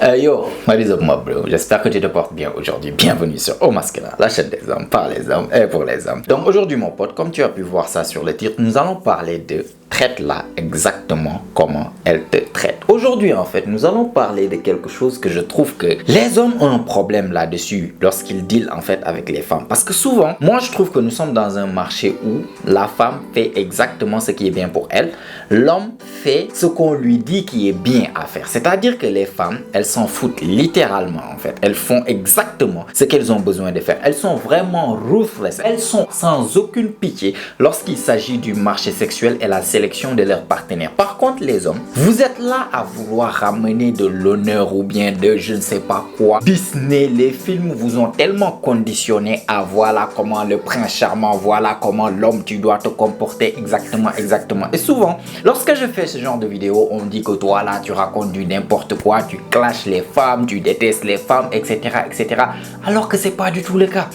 Yo, what is up, my bro? J'espère que tu te portes bien aujourd'hui. Bienvenue sur Au Masculin, la chaîne des hommes, par les hommes et pour les hommes. Donc aujourd'hui, mon pote, comme tu as pu voir ça sur le titre, nous allons parler de traite-la exactement comment elle te traite. Aujourd'hui, en fait, nous allons parler de quelque chose que je trouve que les hommes ont un problème là-dessus lorsqu'ils dealent en fait avec les femmes. Parce que souvent, moi je trouve que nous sommes dans un marché où la femme fait exactement ce qui est bien pour elle. L'homme fait ce qu'on lui dit qui est bien à faire. C'est-à-dire que les femmes, elles s'en foutent littéralement en fait. Elles font exactement ce qu'elles ont besoin de faire. Elles sont vraiment ruthless. Elles sont sans aucune pitié lorsqu'il s'agit du marché sexuel et la sélection de leurs partenaires. Par contre, les hommes, vous êtes là à vouloir ramener de l'honneur ou bien de je ne sais pas quoi. Disney, les films vous ont tellement conditionné à voilà comment le prince charmant, voilà comment l'homme tu dois te comporter exactement. Et souvent, lorsque je fais ce genre de vidéo, on me dit que toi là, tu racontes du n'importe quoi, tu clashes les femmes, tu détestes les femmes, etc. Alors que c'est pas du tout le cas.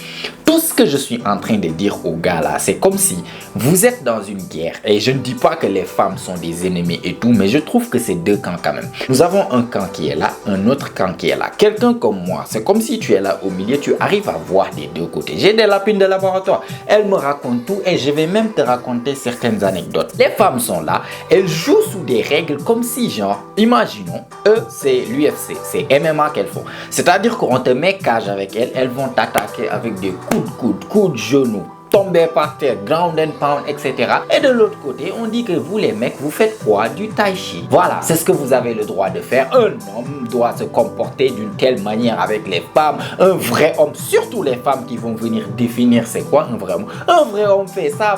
Tout ce que je suis en train de dire aux gars là, c'est comme si vous êtes dans une guerre. Et je ne dis pas que les femmes sont des ennemis et tout, mais je trouve que c'est deux camps quand même. Nous avons un camp qui est là, un autre camp qui est là. Quelqu'un comme moi, c'est comme si tu es là au milieu, tu arrives à voir des deux côtés. J'ai des lapines de laboratoire. Elles me racontent tout et je vais même te raconter certaines anecdotes. Les femmes sont là, elles jouent sous des règles comme si genre, imaginons, eux c'est l'UFC, c'est MMA qu'elles font. C'est-à-dire qu'on te met cage avec elles, elles vont t'attaquer avec des coups de genoux, tomber par terre, ground and pound, etc. Et de l'autre côté, on dit que vous les mecs, vous faites quoi? Du tai chi. Voilà, c'est ce que vous avez le droit de faire. Un homme doit se comporter d'une telle manière avec les femmes. Un vrai homme, surtout les femmes qui vont venir définir c'est quoi un vrai homme. Un vrai homme fait ça.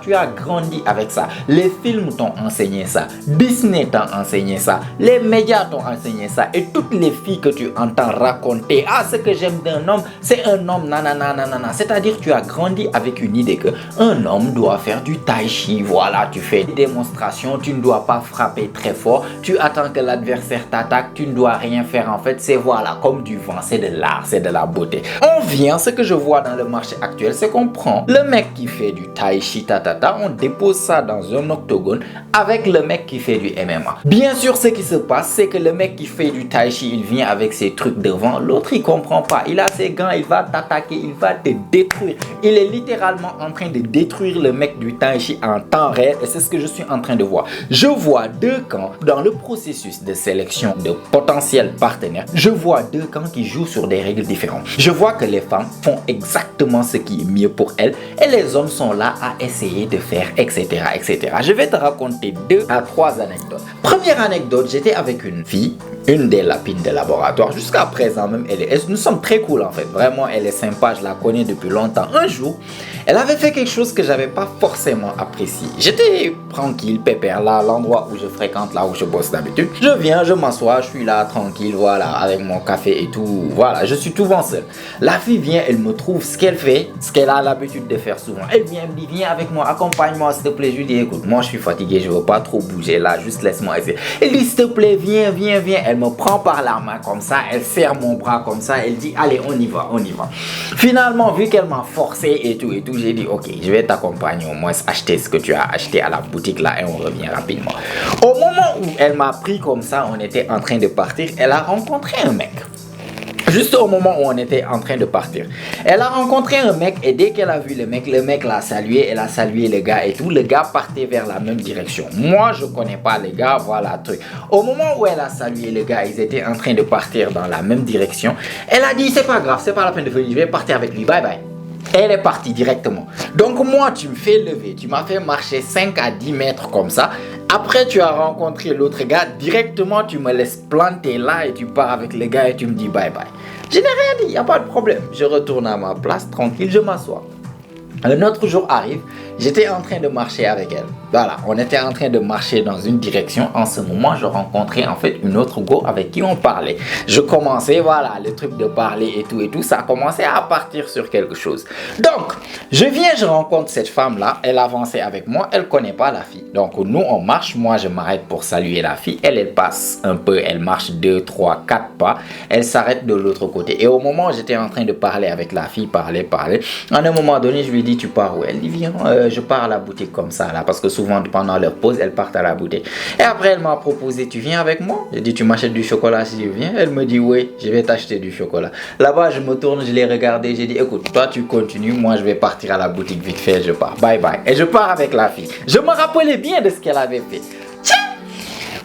Tu as grandi avec ça. Les films t'ont enseigné ça. Disney t'a enseigné ça. Les médias t'ont enseigné ça. Et toutes les filles que tu entends raconter, ah, ce que j'aime d'un homme, c'est un homme, nanana. C'est-à-dire tu as grandi avec une idée que un homme doit faire du tai chi. Voilà, tu fais des démonstrations, tu ne dois pas frapper très fort, tu attends que l'adversaire t'attaque, tu ne dois rien faire en fait. C'est voilà, comme du vent, c'est de l'art, c'est de la beauté. On vient, ce que je vois dans le marché actuel, c'est qu'on prend le mec qui fait du tai chi, on dépose ça dans un octogone avec le mec qui fait du MMA. Bien sûr, ce qui se passe, c'est que le mec qui fait du tai chi, il vient avec ses trucs devant, l'autre il comprend pas, il a ses gants, il va t'attaquer, il va te détruire. Il est littéralement en train de détruire le mec du tai chi en temps réel et c'est ce que je suis en train de voir. Je vois deux camps dans le processus de sélection de potentiels partenaires. Je vois deux camps qui jouent sur des règles différentes. Je vois que les femmes font exactement ce qui est mieux pour elles et les hommes sont là à essayer de faire etc. Je vais te raconter 2 à 3 anecdotes. Première anecdote, j'étais avec une fille, une des lapines de laboratoire. Jusqu'à présent même, nous sommes très cool en fait. Vraiment, elle est sympa, je la connais depuis longtemps. Un jour, elle avait fait quelque chose que j'avais pas forcément apprécié. J'étais tranquille, pépère là, l'endroit où je fréquente, là où je bosse d'habitude. Je viens, je m'assois, je suis là tranquille, voilà, avec mon café et tout. Voilà, je suis souvent seul. La fille vient, elle me trouve ce qu'elle fait, ce qu'elle a l'habitude de faire souvent. Elle vient, elle me dit, viens avec moi, accompagne-moi s'il te plaît. Je lui dis, écoute, moi je suis fatigué, je veux pas trop bouger là, juste laisse-moi essayer. Elle dit, s'il te plaît, viens. Elle me prend par la main comme ça, elle serre mon bras comme ça, elle dit, allez, on y va. Finalement, vu qu'elle m'a forcé et tout, j'ai dit, ok, je vais t'accompagner, au moins acheter ce que tu as acheté à la boutique là et on revient rapidement. Au moment où elle m'a pris comme ça, on était en train de partir, elle a rencontré un mec. Juste au moment où on était en train de partir, elle a rencontré un mec et dès qu'elle a vu le mec l'a salué, elle a salué le gars et tout. Le gars partait vers la même direction. Moi, je connais pas les gars, voilà truc. Au moment où elle a salué le gars, ils étaient en train de partir dans la même direction. Elle a dit, c'est pas grave, c'est pas la peine de venir, je vais partir avec lui, bye bye. Elle est partie directement. Donc moi, tu me fais lever, tu m'as fait marcher 5 à 10 mètres comme ça. Après, tu as rencontré l'autre gars, directement, tu me laisses planter là et tu pars avec le gars et tu me dis bye bye. Je n'ai rien dit, il n'y a pas de problème. Je retourne à ma place, tranquille, je m'assois. Un autre jour arrive, j'étais en train de marcher avec elle. Voilà, on était en train de marcher dans une direction. En ce moment, je rencontrais en fait une autre go avec qui on parlait. Je commençais, voilà, le truc de parler et tout, ça a commencé à partir sur quelque chose. Donc, je viens, je rencontre cette femme-là, elle avançait avec moi, elle connaît pas la fille. Donc, nous, on marche, moi, je m'arrête pour saluer la fille. Elle passe un peu, elle marche 2, 3, 4 pas. Elle s'arrête de l'autre côté. Et au moment où j'étais en train de parler avec la fille, parler, à un moment donné, je lui dis, tu pars où? Elle dit, viens, je pars à la boutique comme ça là, parce que souvent pendant leur pause, elles partent à la boutique. Et après, elle m'a proposé, tu viens avec moi? J'ai dit, tu m'achètes du chocolat si je viens? Elle me dit, oui, je vais t'acheter du chocolat. Là-bas, je me tourne, je l'ai regardé, j'ai dit, écoute, toi tu continues, moi je vais partir à la boutique vite fait, je pars. Bye bye. Et je pars avec la fille. Je me rappelais bien de ce qu'elle avait fait.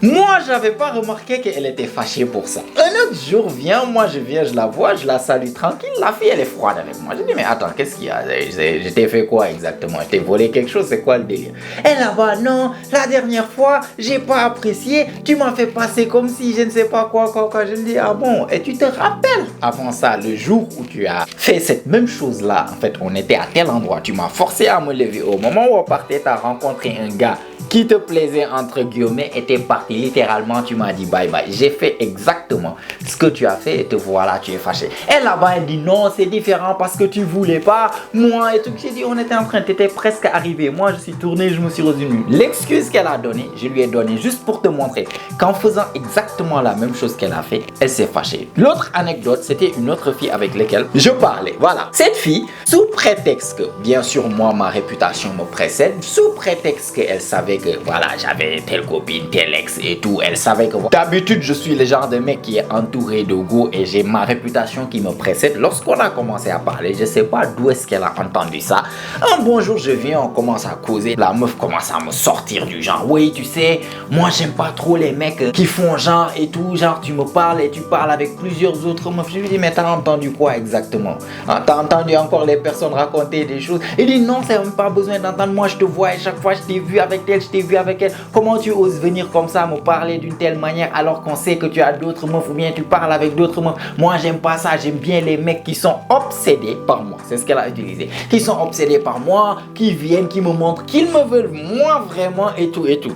Moi, j'avais pas remarqué qu'elle était fâchée pour ça. Un autre jour vient, moi je viens, je la vois, je la salue tranquille. La fille, elle est froide avec moi. Je dis, mais attends, qu'est-ce qu'il y a? Je t'ai fait quoi exactement? Je t'ai volé quelque chose? C'est quoi le délire? Elle là-bas, non, la dernière fois, j'ai pas apprécié. Tu m'as fait passer comme si je ne sais pas quoi. Je lui dis, ah bon? Et tu te rappelles avant ça, le jour où tu as fait cette même chose-là, en fait, on était à tel endroit. Tu m'as forcé à me lever. Au moment où on partait, tu as rencontré un gars qui te plaisait entre guillemets et t'es parti. Littéralement, tu m'as dit bye bye. J'ai fait exactement ce que tu as fait et te voilà, tu es fâché. Et là-bas, elle dit non, c'est différent parce que tu voulais pas. Moi et tout. J'ai dit, on était en train, t'étais presque arrivé. Moi, je suis tourné, je me suis revenu. L'excuse qu'elle a donnée, je lui ai donné juste pour te montrer qu'en faisant exactement la même chose qu'elle a fait, elle s'est fâchée. L'autre anecdote, c'était une autre fille avec laquelle je parlais. Voilà. Cette fille, sous prétexte que, bien sûr, moi, ma réputation me précède, sous prétexte qu'elle savait que voilà, j'avais telle copine, tel ex et tout. Elle savait que d'habitude, je suis le genre de mec qui est entouré de go et j'ai ma réputation qui me précède. Lorsqu'on a commencé à parler, je sais pas d'où est-ce qu'elle a entendu ça. Un bon jour, je viens, on commence à causer. La meuf commence à me sortir du genre. Oui, tu sais, moi, j'aime pas trop les mecs qui font genre et tout. Genre, tu me parles et tu parles avec plusieurs autres meufs. Je lui dis, mais t'as entendu quoi exactement? Hein, t'as entendu encore les personnes raconter des choses? Il dit, non, c'est même pas besoin d'entendre. Moi, je te vois et chaque fois, je t'ai vu avec elle, je t'ai vu avec elle. Comment tu oses venir comme ça me parler d'une telle manière alors qu'on sait que tu as d'autres meufs ou bien tu parles avec d'autres meufs? Moi, j'aime pas ça. J'aime bien les mecs qui sont obsédés par moi. C'est ce qu'elle a utilisé. Qui sont obsédés par moi, qui viennent, qui me montrent qu'ils me veulent moi vraiment et tout et tout.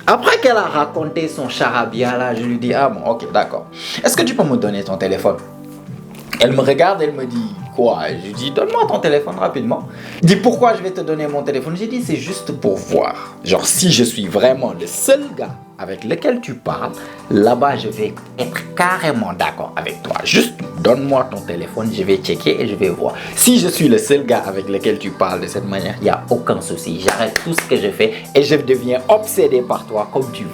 Après qu'elle a raconté son charabia là, je lui dis, ah bon, ok, d'accord. Est-ce que tu peux me donner ton téléphone? Elle me regarde, elle me dit, quoi? Je lui dis, donne-moi ton téléphone rapidement. Dis, pourquoi je vais te donner mon téléphone? J'ai dit, c'est juste pour voir. Genre, si je suis vraiment le seul gars avec lequel tu parles, là-bas, je vais être carrément d'accord avec toi. Juste donne-moi ton téléphone, je vais checker et je vais voir. Si je suis le seul gars avec lequel tu parles de cette manière, il n'y a aucun souci. J'arrête tout ce que je fais et je deviens obsédé par toi comme tu veux.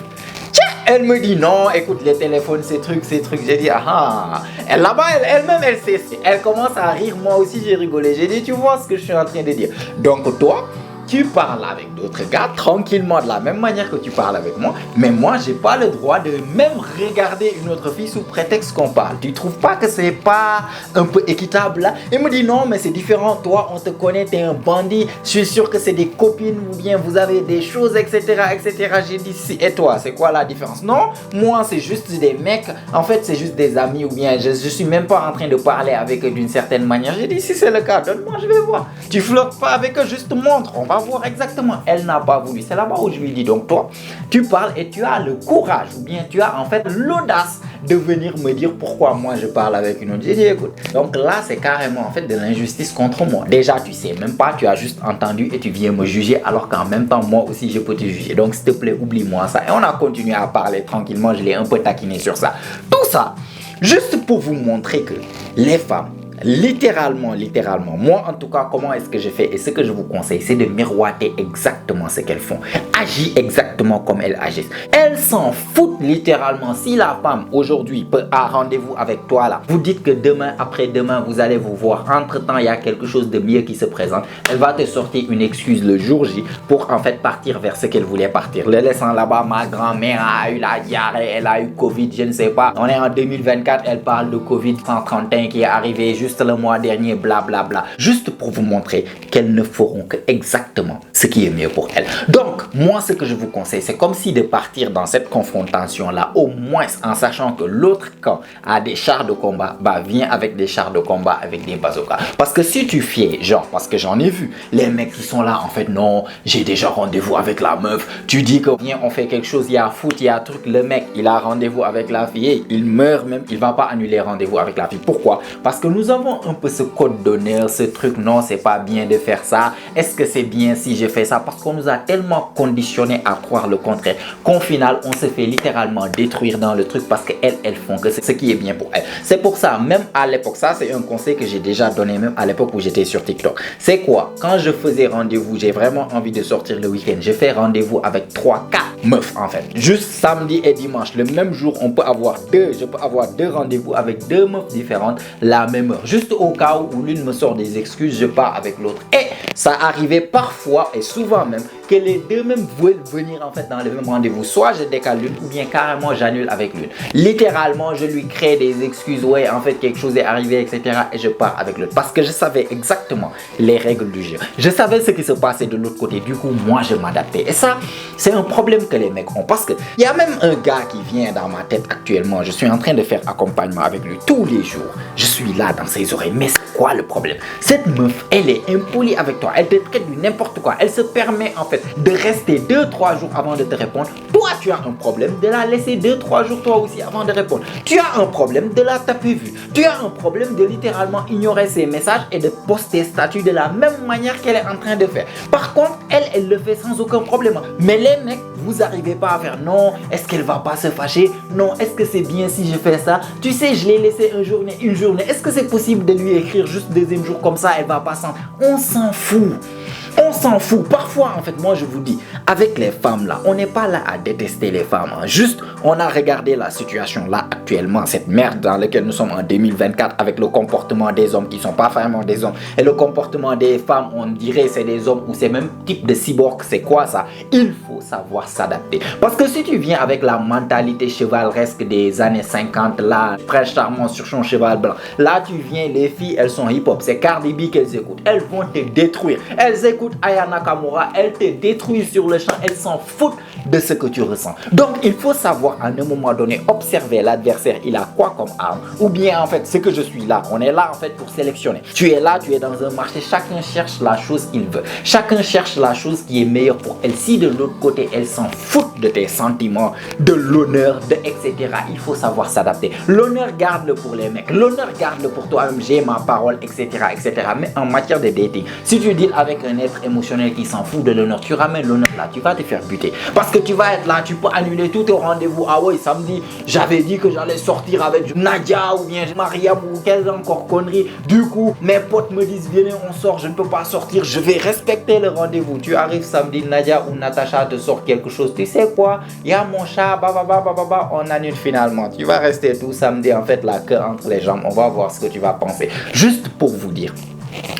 Elle me dit non, écoute, les téléphones, ces trucs. J'ai dit, ah, là-bas, elle-même, elle sait. Elle commence à rire, moi aussi, j'ai rigolé. J'ai dit, tu vois ce que je suis en train de dire. Donc, toi, tu parles avec d'autres gars tranquillement de la même manière que tu parles avec moi, mais moi j'ai pas le droit de même regarder une autre fille sous prétexte qu'on parle. Tu trouves pas que c'est pas un peu équitable là? Il me dit non, mais c'est différent, toi on te connaît, t'es un bandit, je suis sûr que c'est des copines ou bien vous avez des choses, etc. J'ai dit si, et toi c'est quoi la différence? Non, moi c'est juste des mecs, en fait c'est juste des amis ou bien je suis même pas en train de parler avec eux d'une certaine manière. J'ai dit si c'est le cas, donne-moi, je vais voir. Tu flottes pas avec eux, juste montre, on va voir exactement. Elle n'a pas voulu. C'est là-bas où je lui dis, donc toi, tu parles et tu as le courage ou bien tu as en fait l'audace de venir me dire pourquoi moi je parle avec une autre. J'ai dit, écoute, donc là c'est carrément en fait de l'injustice contre moi. Déjà tu sais même pas, tu as juste entendu et tu viens me juger alors qu'en même temps moi aussi je peux te juger. Donc s'il te plaît, oublie-moi ça. Et on a continué à parler tranquillement, je l'ai un peu taquiné sur ça. Tout ça, juste pour vous montrer que les femmes, littéralement, moi en tout cas, comment est-ce que je fais et ce que je vous conseille, c'est de miroiter exactement ce qu'elles font. Agis exactement comme elles agissent. Elles s'en foutent littéralement. Si la femme aujourd'hui a rendez-vous avec toi là, vous dites que demain, après-demain, vous allez vous voir. Entre-temps, il y a quelque chose de mieux qui se présente. Elle va te sortir une excuse le jour J pour en fait partir vers ce qu'elle voulait partir. Le laissant là-bas, ma grand-mère a eu la diarrhée, elle a eu Covid, je ne sais pas. On est en 2024, elle parle de Covid 131 qui est arrivé juste le mois dernier, blablabla. Juste pour vous montrer qu'elles ne feront que exactement ce qui est mieux pour elles. Donc, moi, ce que je vous conseille, c'est comme si de partir dans cette confrontation-là, au moins en sachant que l'autre camp a des chars de combat, bah, viens avec des chars de combat, avec des bazookas. Parce que si tu fies, genre, parce que j'en ai vu, les mecs qui sont là, en fait, non, j'ai déjà rendez-vous avec la meuf, tu dis que viens, on fait quelque chose, il y a foot, il y a un truc, le mec, il a rendez-vous avec la fille, et il meurt même, il va pas annuler rendez-vous avec la fille. Pourquoi? Parce que nous avons un peu ce code d'honneur, ce truc, non, c'est pas bien de faire ça. Est-ce que c'est bien si je fais ça? Parce qu'on nous a tellement conditionnés à croire le contraire, qu'au final, on se fait littéralement détruire dans le truc parce qu'elles font que c'est ce qui est bien pour elles. C'est pour ça, même à l'époque, ça c'est un conseil que j'ai déjà donné même à l'époque où j'étais sur TikTok. C'est quoi? Quand je faisais rendez-vous, j'ai vraiment envie de sortir le week-end. Je fais rendez-vous avec 3-4 meufs en fait. Juste samedi et dimanche, le même jour, je peux avoir deux rendez-vous avec deux meufs différentes la même heure. Juste au cas où l'une me sort des excuses, je pars avec l'autre. Et ça arrivait parfois et souvent même que les deux mêmes veulent venir en fait dans le même rendez-vous. Soit je décale l'une ou bien carrément j'annule avec l'une. Littéralement, je lui crée des excuses. Ouais, en fait quelque chose est arrivé, etc. Et je pars avec l'autre. Parce que je savais exactement les règles du jeu. Je savais ce qui se passait de l'autre côté. Du coup, moi je m'adaptais. Et ça, c'est un problème que les mecs ont. Parce qu'il y a même un gars qui vient dans ma tête actuellement. Je suis en train de faire accompagnement avec lui tous les jours. Je suis là dans ses oreilles. Mais c'est quoi le problème? Cette meuf, elle est impolie avec toi. Elle te traite du n'importe quoi. Elle se permet en fait de rester 2-3 jours avant de te répondre. Toi, tu as un problème de la laisser 2-3 jours toi aussi avant de répondre. Tu as un problème de la taper vue. Tu as un problème de littéralement ignorer ses messages et de poster statut de la même manière qu'elle est en train de faire. Par contre, elle le fait sans aucun problème. Mais les mecs, vous n'arrivez pas à faire non, est-ce qu'elle va pas se fâcher? Non, est-ce que c'est bien si je fais ça? Tu sais, je l'ai laissé une journée. Est-ce que c'est possible de lui écrire juste deuxième jour comme ça, elle va pas s'en... On s'en fout. On s'en fout. Parfois, en fait, moi je vous dis, avec les femmes là, on n'est pas là à détester les femmes. Hein. Juste, on a regardé la situation là actuellement, cette merde dans laquelle nous sommes en 2024 avec le comportement des hommes qui sont pas vraiment des hommes et le comportement des femmes, on dirait c'est des hommes ou c'est même type de cyborg. C'est quoi ça? Il faut savoir s'adapter. Parce que si tu viens avec la mentalité chevaleresque des années 50 là, très charmant sur son cheval blanc, là tu viens, les filles, elles sont hip-hop. C'est Cardi B qu'elles écoutent. Elles vont te détruire. Elles écoutent Aya Nakamura, elle te détruit sur le champ, elle s'en fout de ce que tu ressens. Donc il faut savoir à un moment donné observer l'adversaire, il a quoi comme arme, ou bien en fait ce que je suis là, on est là en fait pour sélectionner. Tu es là, tu es dans un marché, chacun cherche la chose qu'il veut, chacun cherche la chose qui est meilleure pour elle. Si de l'autre côté elle s'en fout de tes sentiments, de l'honneur, de etc. Il faut savoir s'adapter. L'honneur garde-le pour les mecs, l'honneur garde-le pour toi-même, j'ai ma parole, etc., etc. Mais en matière de dating, si tu deals avec un être émotionnel qui s'en fout de l'honneur, tu ramènes l'honneur là, tu vas te faire buter. Parce que tu vas être là, tu peux annuler tous tes rendez-vous. Ah ouais, samedi, j'avais dit que j'allais sortir avec Nadia ou bien Mariam ou quelle encore connerie. Du coup, mes potes me disent, venez, on sort, je ne peux pas sortir, je vais respecter le rendez-vous. Tu arrives samedi, Nadia ou Natacha te sort quelque chose. Tu sais quoi? Il y a mon chat, on annule finalement. Tu vas rester tout samedi, en fait, la queue entre les jambes. On va voir ce que tu vas penser. Juste pour vous dire.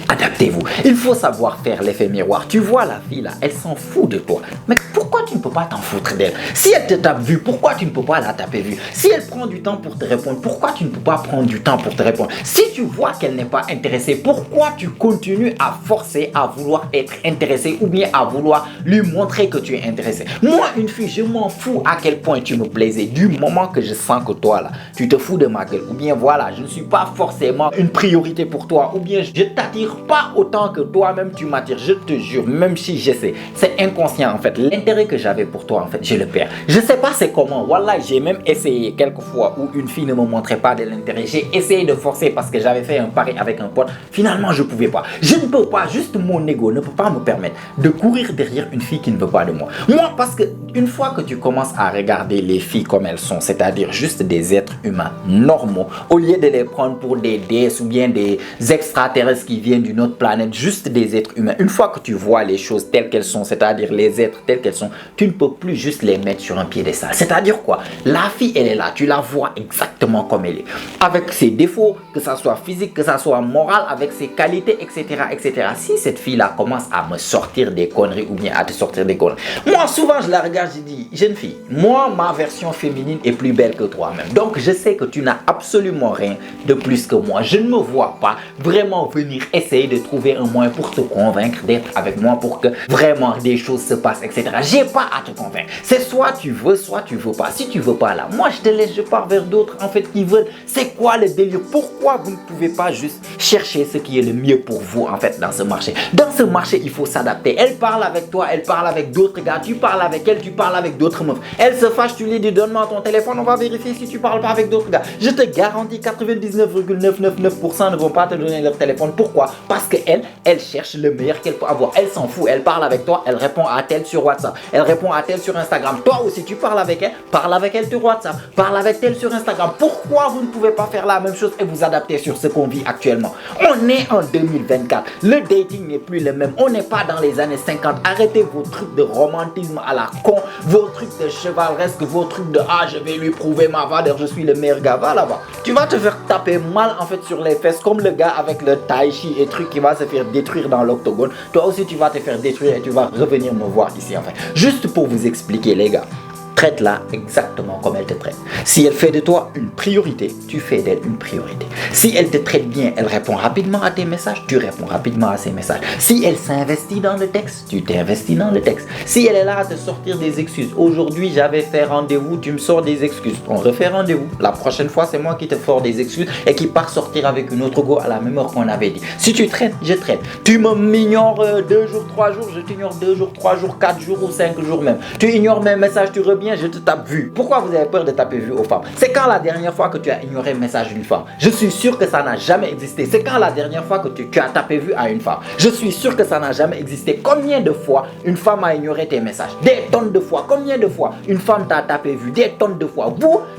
Adaptez-vous. Il faut savoir faire l'effet miroir. Tu vois la fille là, elle s'en fout de toi. Mais pourquoi tu ne peux pas t'en foutre d'elle? Si elle te tape vue, pourquoi tu ne peux pas la taper vue? Si elle prend du temps pour te répondre, pourquoi tu ne peux pas prendre du temps pour te répondre? Si tu vois qu'elle n'est pas intéressée, pourquoi tu continues à forcer à vouloir être intéressé ou bien à vouloir lui montrer que tu es intéressé? Moi, une fille, je m'en fous à quel point tu me plaisais. Du moment que je sens que toi là, tu te fous de ma gueule, ou bien voilà, je ne suis pas forcément une priorité pour toi, ou bien je t'attire pas autant que toi-même tu m'attires, je te jure, même si j'essaie, c'est inconscient en fait. L'intérêt que j'avais pour toi en fait, je le perds. Je sais pas c'est comment, voilà, j'ai même essayé quelques fois où une fille ne me montrait pas de l'intérêt. J'ai essayé de forcer parce que j'avais fait un pari avec un pote. Finalement, je pouvais pas. Je ne peux pas, juste mon ego ne peut pas me permettre de courir derrière une fille qui ne veut pas de moi. Moi, parce que une fois que tu commences à regarder les filles comme elles sont, c'est-à-dire juste des êtres humains normaux, au lieu de les prendre pour des déesses ou bien des extraterrestres qui viennent d'une autre planète, juste des êtres humains. Une fois que tu vois les choses telles qu'elles sont, c'est-à-dire les êtres tels qu'elles sont, tu ne peux plus juste les mettre sur un piédestal. C'est-à-dire quoi? La fille, elle est là, tu la vois exactement comme elle est. Avec ses défauts, que ça soit physique, que ça soit moral, avec ses qualités, etc., etc. Si cette fille-là commence à me sortir des conneries ou bien à te sortir des conneries, moi, souvent, je la regarde, je dis, jeune fille, moi, ma version féminine est plus belle que toi-même. Donc, je sais que tu n'as absolument rien de plus que moi. Je ne me vois pas vraiment venir essayer de trouver un moyen pour te convaincre d'être avec moi pour que vraiment des choses se passent, etc. J'ai pas à te convaincre. C'est soit tu veux pas. Si tu veux pas là, moi je te laisse, je pars vers d'autres en fait qui veulent. C'est quoi le délire? Pourquoi vous ne pouvez pas juste chercher ce qui est le mieux pour vous en fait dans ce marché? Dans ce marché, il faut s'adapter. Elle parle avec toi, elle parle avec d'autres gars, tu parles avec elle, tu parles avec d'autres meufs. Elle se fâche, tu lui dis donne-moi ton téléphone, on va vérifier si tu parles pas avec d'autres gars. Je te garantis 99,999% ne vont pas te donner leur téléphone. Pourquoi? Parce que Elle cherche le meilleur qu'elle peut avoir. Elle s'en fout. Elle parle avec toi. Elle répond à tel sur WhatsApp. Elle répond à tel sur Instagram. Toi aussi, tu parles avec elle sur WhatsApp. Parle avec elle sur Instagram. Pourquoi vous ne pouvez pas faire la même chose et vous adapter sur ce qu'on vit actuellement? On est en 2024. Le dating n'est plus le même. On n'est pas dans les années 50. Arrêtez vos trucs de romantisme à la con. Vos trucs de chevaleresque. Vos trucs de je vais lui prouver ma valeur. Je suis le meilleur gars. Va là-bas. Tu vas te faire taper mal en fait sur les fesses comme le gars avec le tai chi et truc qui va se faire détruire dans l'octogone. Toi aussi tu vas te faire détruire et tu vas revenir me voir ici en fait. Juste pour vous expliquer les gars. Traite-la exactement comme elle te traite. Si elle fait de toi une priorité, tu fais d'elle une priorité. Si elle te traite bien, elle répond rapidement à tes messages, tu réponds rapidement à ses messages. Si elle s'investit dans le texte, tu t'investis dans le texte. Si elle est là à te sortir des excuses, aujourd'hui j'avais fait rendez-vous, tu me sors des excuses. On refait rendez-vous. La prochaine fois, c'est moi qui te sors des excuses et qui pars sortir avec une autre go à la même heure qu'on avait dit. Si tu traites, je traite. Tu m'ignores 2 jours, 3 jours, je t'ignore 2 jours, 3 jours, 4 jours ou 5 jours même. Tu ignores mes messages, tu reviens, je te tape vu. Pourquoi vous avez peur de taper vu aux femmes? C'est quand la dernière fois que tu as ignoré le message d'une femme? Je suis sûr que ça n'a jamais existé. C'est quand la dernière fois que tu as tapé vu à une femme? Je suis sûr que ça n'a jamais existé. Combien de fois une femme a ignoré tes messages? Des tonnes de fois. Combien de fois une femme t'a tapé vu? Des tonnes de fois.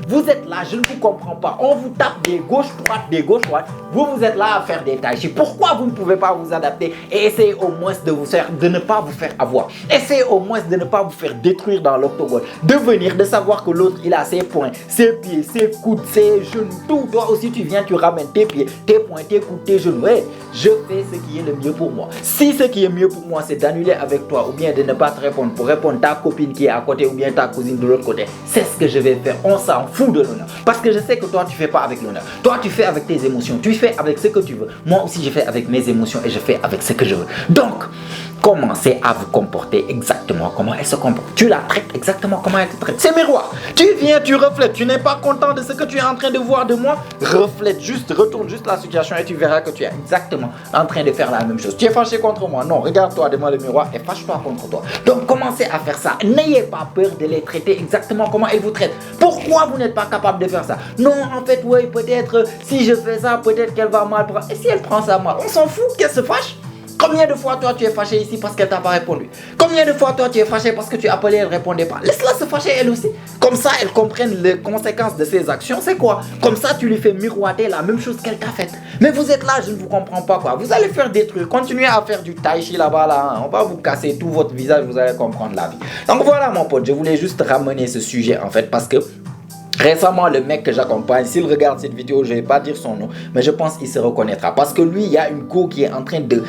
Vous êtes là, je ne vous comprends pas. On vous tape des gauches-droite, des gauches-droite. Vous êtes là à faire des tai chi. Pourquoi vous ne pouvez pas vous adapter et essayer au moins de ne pas vous faire avoir? Essayez au moins de ne pas vous faire détruire dans l'octogone. De savoir que l'autre il a ses poings, ses pieds, ses coudes, ses genoux, tout. Toi aussi tu viens, tu ramènes tes pieds, tes poings, tes coudes, tes genoux. Hey, je fais ce qui est le mieux pour moi. Si ce qui est mieux pour moi c'est d'annuler avec toi ou bien de ne pas te répondre pour répondre ta copine qui est à côté ou bien ta cousine de l'autre côté, c'est ce que je vais faire. On s'en fout de l'honneur. Parce que je sais que toi tu fais pas avec l'honneur. Toi tu fais avec tes émotions, tu fais avec ce que tu veux. Moi aussi je fais avec mes émotions et je fais avec ce que je veux. Donc, commencez à vous comporter exactement comment elle se comporte. Tu la traites exactement comment elle te traite. C'est miroir. Tu viens, tu reflètes. Tu n'es pas content de ce que tu es en train de voir de moi. Reflète juste, retourne juste la situation et tu verras que tu es exactement en train de faire la même chose. Tu es fâché contre moi. Non, regarde-toi devant le miroir et fâche-toi contre toi. Donc, commencez à faire ça. N'ayez pas peur de les traiter exactement comment elles vous traitent. Pourquoi vous n'êtes pas capable de faire ça? Non, en fait, oui, peut-être si je fais ça, peut-être qu'elle va mal prendre. Et si elle prend ça mal, on s'en fout qu'elle se fâche. Combien de fois toi tu es fâché ici parce qu'elle t'a pas répondu? Combien de fois toi tu es fâché parce que tu as appelé, elle répondait pas? Laisse-la se fâcher elle aussi. Comme ça elle comprenne les conséquences de ses actions. C'est quoi? Comme ça tu lui fais miroiter la même chose qu'elle t'a faite. Mais vous êtes là, je ne vous comprends pas quoi. Vous allez faire des trucs. Continuez à faire du tai chi là-bas là. On va vous casser tout votre visage, vous allez comprendre la vie. Donc voilà mon pote, je voulais juste ramener ce sujet en fait parce que récemment, le mec que j'accompagne, s'il regarde cette vidéo, je ne vais pas dire son nom, mais je pense qu'il se reconnaîtra. Parce que lui, il y a une go qui est en train de...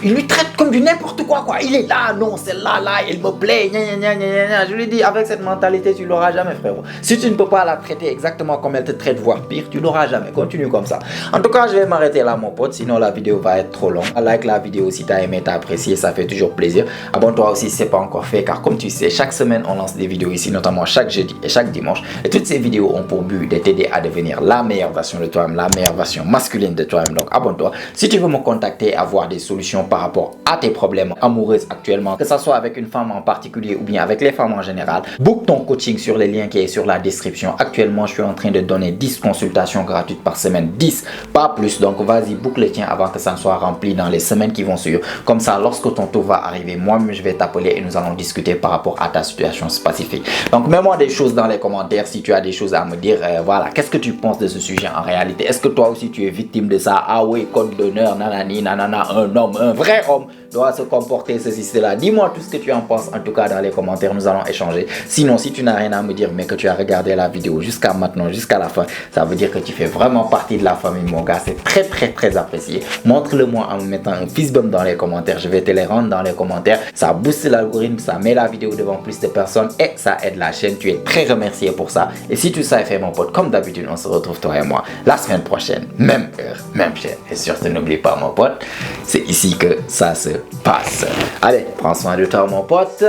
Il lui traite comme du n'importe quoi. Il est là, non, celle-là, il me plaît. Je lui dis, avec cette mentalité, tu ne l'auras jamais, frérot. Si tu ne peux pas la traiter exactement comme elle te traite, voire pire, tu ne l'auras jamais. Continue comme ça. En tout cas, je vais m'arrêter là, mon pote. Sinon, la vidéo va être trop longue. Like la vidéo si tu as aimé, tu as apprécié. Ça fait toujours plaisir. Abonne-toi aussi si ce n'est pas encore fait. Car comme tu sais, chaque semaine, on lance des vidéos ici, notamment chaque jeudi et chaque dimanche. Et toutes ces vidéos ont pour but de t'aider à devenir la meilleure version de toi-même, la meilleure version masculine de toi-même. Donc abonne-toi. Si tu veux me contacter, avoir des solutions par rapport à tes problèmes amoureux actuellement, que ce soit avec une femme en particulier ou bien avec les femmes en général, book ton coaching sur les liens qui est sur la description. Actuellement, je suis en train de donner 10 consultations gratuites par semaine, 10, pas plus. Donc vas-y, book le tien avant que ça ne soit rempli dans les semaines qui vont suivre. Comme ça, lorsque ton tour va arriver, moi-même je vais t'appeler et nous allons discuter par rapport à ta situation spécifique. Donc mets-moi des choses dans les commentaires si tu as des choses à me dire. Voilà, qu'est-ce que tu penses de ce sujet en réalité? Est-ce que toi aussi tu es victime de ça? Ah oui, code d'honneur, nanani, nanana, un homme, un vrai homme doit se comporter ceci, cela. Dis-moi tout ce que tu en penses en tout cas dans les commentaires, nous allons échanger. Sinon, si tu n'as rien à me dire mais que tu as regardé la vidéo jusqu'à maintenant, jusqu'à la fin, ça veut dire que tu fais vraiment partie de la famille mon gars. C'est très très très apprécié. Montre-le moi en me mettant un fist bump dans les commentaires. Je vais te les rendre dans les commentaires. Ça booste l'algorithme, ça met la vidéo devant plus de personnes et ça aide la chaîne. Tu es très remercié pour ça. Et si tout ça est fait mon pote, comme d'habitude, on se retrouve toi et moi la semaine prochaine, même heure, même chaîne. Et surtout n'oublie pas mon pote, c'est ici que ça se passe. Allez, prends soin de toi mon pote.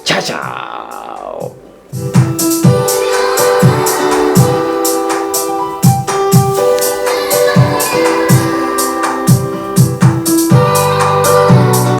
Ciao ciao.